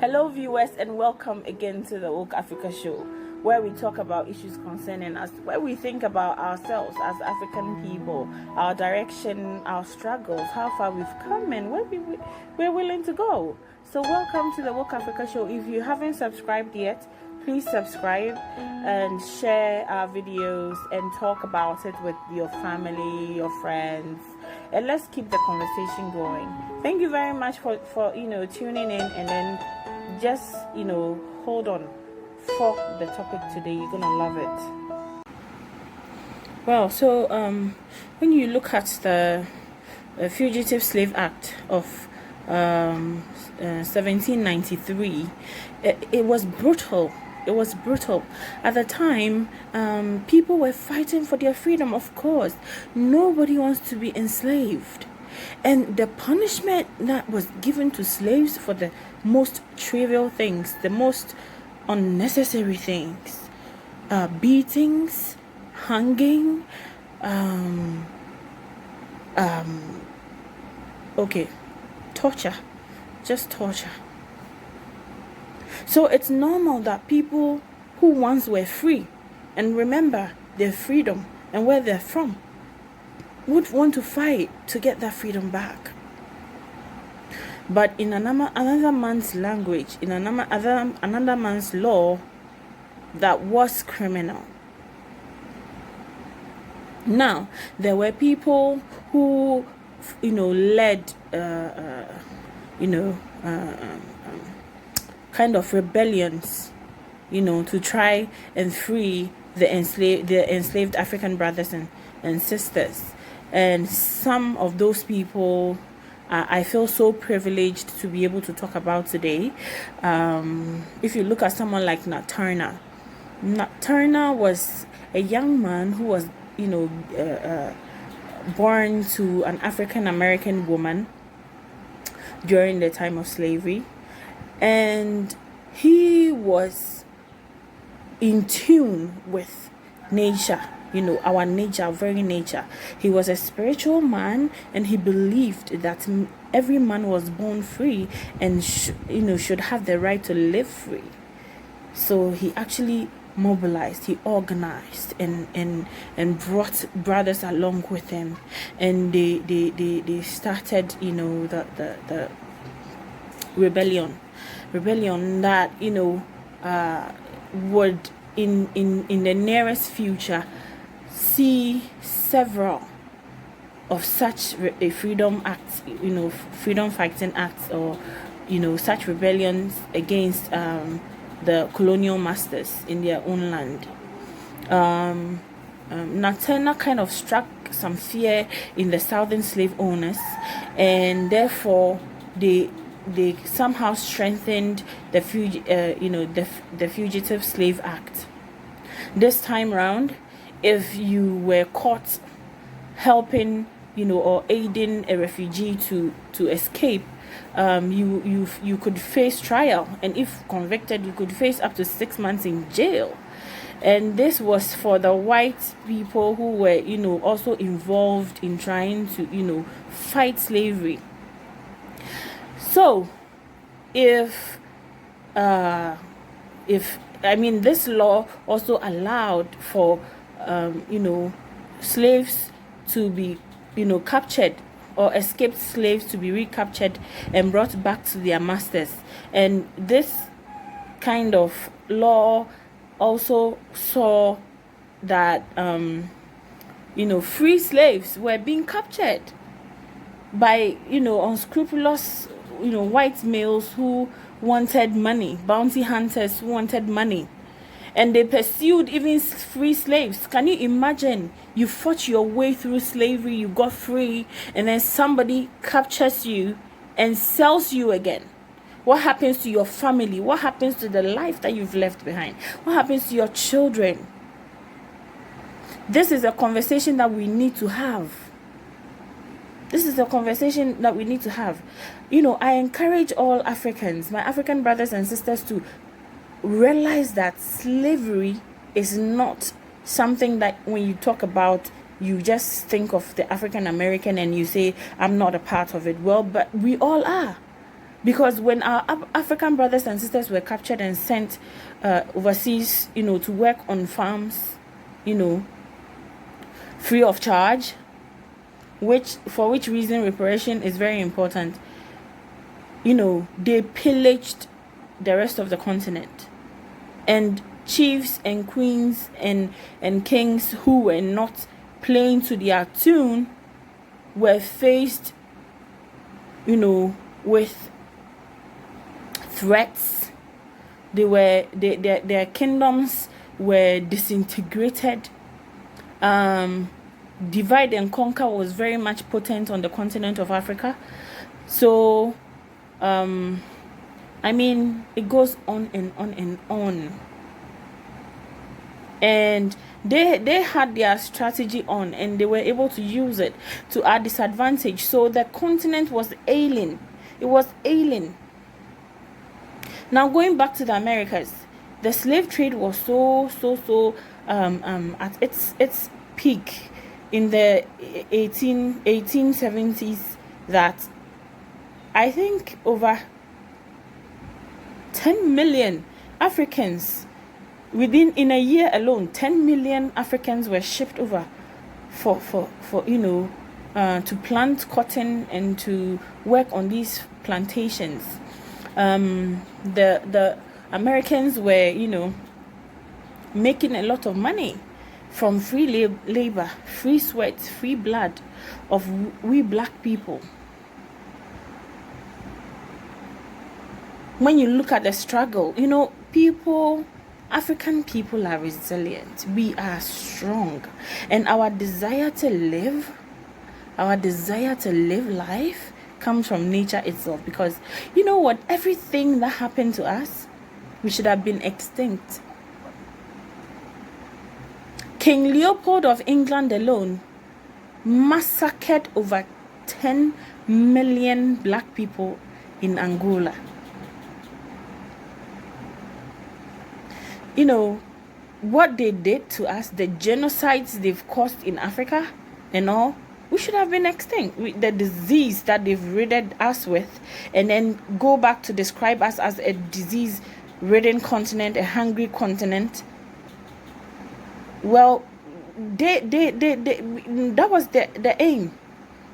Hello, viewers, and welcome again to the Woke Africa Show, where we talk about issues concerning us, where we think about ourselves as African people, our direction, our struggles, how far we've come, and where we're willing to go. So, welcome to the Woke Africa Show. If you haven't subscribed yet, please subscribe and share our videos and talk about it with your family, your friends, and let's keep the conversation going. Thank you very much for tuning in, and then just hold on for the topic today. You're gonna love it. Well, so when you look at the Fugitive Slave Act of 1793, it was brutal. It was brutal. At the time, people were fighting for their freedom, of course. Nobody wants to be enslaved. And the punishment that was given to slaves for the most trivial things, the most unnecessary things, beatings, hanging, torture, just torture. So it's normal that people who once were free and remember their freedom and where they're from would want to fight to get that freedom back. But in another man's language, in another man's law, that was criminal. Now, there were people who, led, kind of rebellions, to try and free the enslaved African brothers and sisters. And some of those people I feel so privileged to be able to talk about today. If you look at someone like Nat Turner was a young man who was, born to an African American woman during the time of slavery. And he was in tune with nature, our nature, our very nature. He was a spiritual man, and he believed that every man was born free and should have the right to live free. So he actually mobilized, he organized, and brought brothers along with him, and they started the rebellion that would in the nearest future see several of such freedom acts, freedom fighting acts, or such rebellions against the colonial masters in their own land. Nat Turner kind of struck some fear in the southern slave owners, and therefore they somehow strengthened the Fugitive Slave Act. This time round, if you were caught helping, or aiding a refugee to escape, you could face trial, and if convicted, you could face up to 6 months in jail. And this was for the white people who were, also involved in trying to, fight slavery. So, this law also allowed for slaves to be captured, or escaped slaves to be recaptured and brought back to their masters. And this kind of law also saw that free slaves were being captured by unscrupulous white males who wanted money, bounty hunters who wanted money, and they pursued even free slaves. Can you imagine? You fought your way through slavery, you got free, and then somebody captures you and sells you again. What happens to your family? What happens to the life that you've left behind? What happens to your children? This is a conversation that we need to have. I encourage all Africans, my African brothers and sisters, to realize that slavery is not something that when you talk about, you just think of the African American and you say, I'm not a part of it. Well, but we all are. Because when our African brothers and sisters were captured and sent overseas, to work on farms, free of charge, for which reason reparation is very important, they pillaged the rest of the continent. And chiefs and queens and kings who were not playing to their tune were faced, with threats. Their kingdoms were disintegrated. Divide and conquer was very much potent on the continent of Africa. So it goes on and on and on. And they had their strategy on, and they were able to use it to our disadvantage. So the continent was ailing. It was ailing. Now, going back to the Americas, the slave trade was so at its peak in the 1870s, that I think over 10 million Africans, in a year alone, 10 million Africans were shipped over for to plant cotton and to work on these plantations. The Americans were, making a lot of money from free labor, free sweat, free blood of we black people. When you look at the struggle, African people are resilient. We are strong. And our desire to live life comes from nature itself. Because you know what? Everything that happened to us, we should have been extinct. King Leopold of England alone massacred over 10 million black people in Angola. What they did to us, the genocides they've caused in Africa and all, we should have been extinct. The disease that they've ridded us with, and then go back to describe us as a disease-ridden continent, a hungry continent. Well, that was the aim,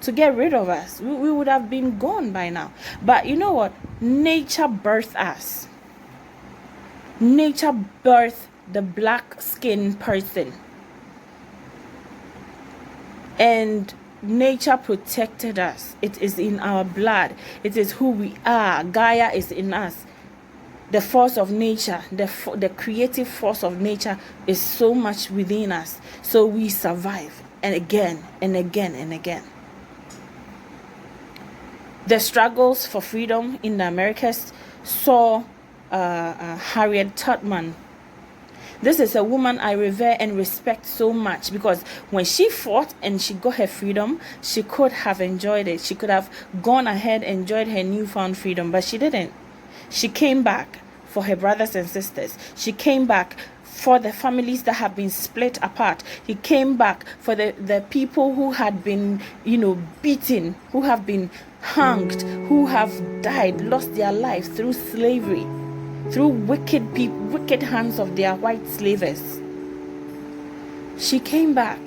to get rid of us. We would have been gone by now. But you know what? Nature birthed us. Nature birthed the black-skinned person. And nature protected us. It is in our blood. It is who we are. Gaia is in us. The force of nature, the creative force of nature is so much within us. So we survive, and again and again and again. The struggles for freedom in the Americas saw Harriet Tubman. This is a woman I revere and respect so much, because when she fought and she got her freedom, she could have enjoyed it. She could have gone ahead and enjoyed her newfound freedom, but she didn't. She came back for her brothers and sisters. She came back for the families that have been split apart. He came back for the people who had been, beaten, who have been hanged, who have died, lost their lives through slavery, through wicked hands of their white slavers. She came back.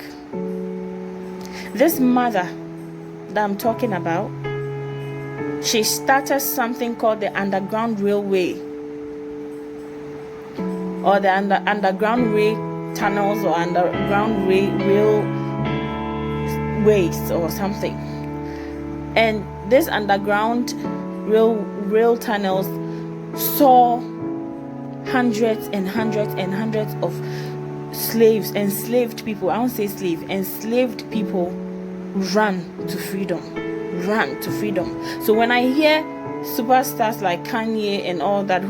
This mother that I'm talking about, she started something called the Underground Railway, or the underground rail tunnels, or underground railways or something. And this underground rail tunnels saw hundreds and hundreds and hundreds of enslaved people. I won't say slave, enslaved people run to freedom. So when I hear superstars like Kanye and all that,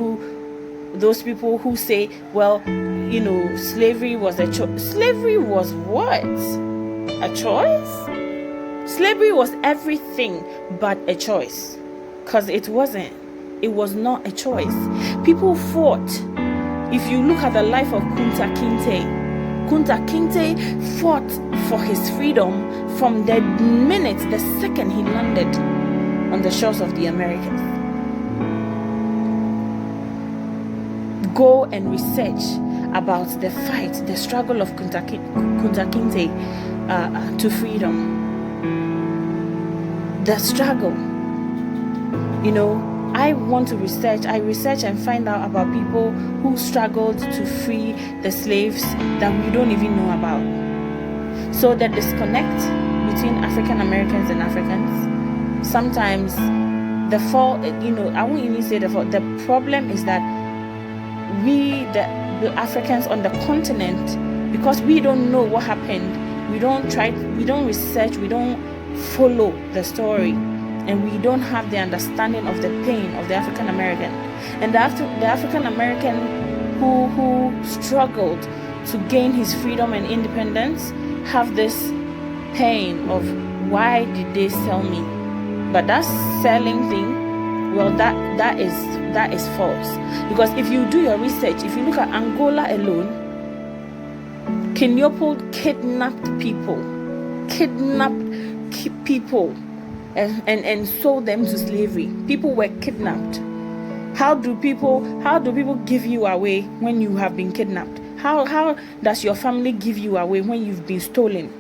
those people who say, well, slavery was a choice. Slavery was what? A choice? Slavery was everything but a choice. Because it wasn't. It was not a choice. People fought. If you look at the life of Kunta Kinte fought for his freedom from the second he landed on the shores of the Americas. go and research about the fight, the struggle of Kunta Kinte to freedom. The struggle. You know, I want to research. I research and find out about people who struggled to free the slaves that we don't even know about. So the disconnect between African Americans and Africans, sometimes the fault, you know, I won't even say the fault. The problem is that we, the Africans on the continent, because we don't know what happened, we don't research, we don't follow the story, and we don't have the understanding of the pain of the African American. And the African American who struggled to gain his freedom and independence have this pain of, why did they sell me? But that selling thing, well, that is false. Because if you do your research, if you look at Angola alone, King Leopold kidnapped people and sold them to slavery. People were kidnapped. How do people give you away when you have been kidnapped? How does your family give you away when you've been stolen?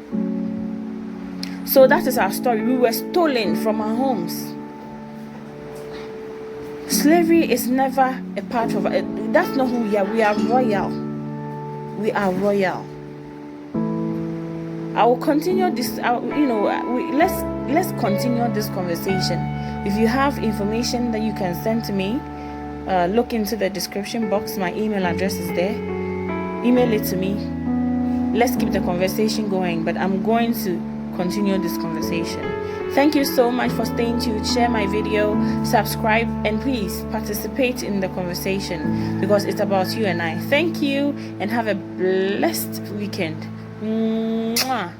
So that is our story. We were stolen from our homes. Slavery is never a part of it. That's not who we are. We are royal. We are royal. I will continue this. Let's continue this conversation. If you have information that you can send to me, look into the description box. My email address is there. Email it to me. Let's keep the conversation going. But I'm going to continue this conversation. Thank you so much for staying tuned. Share my video, subscribe, and please participate in the conversation, because it's about you and I. Thank you, and have a blessed weekend. Mwah.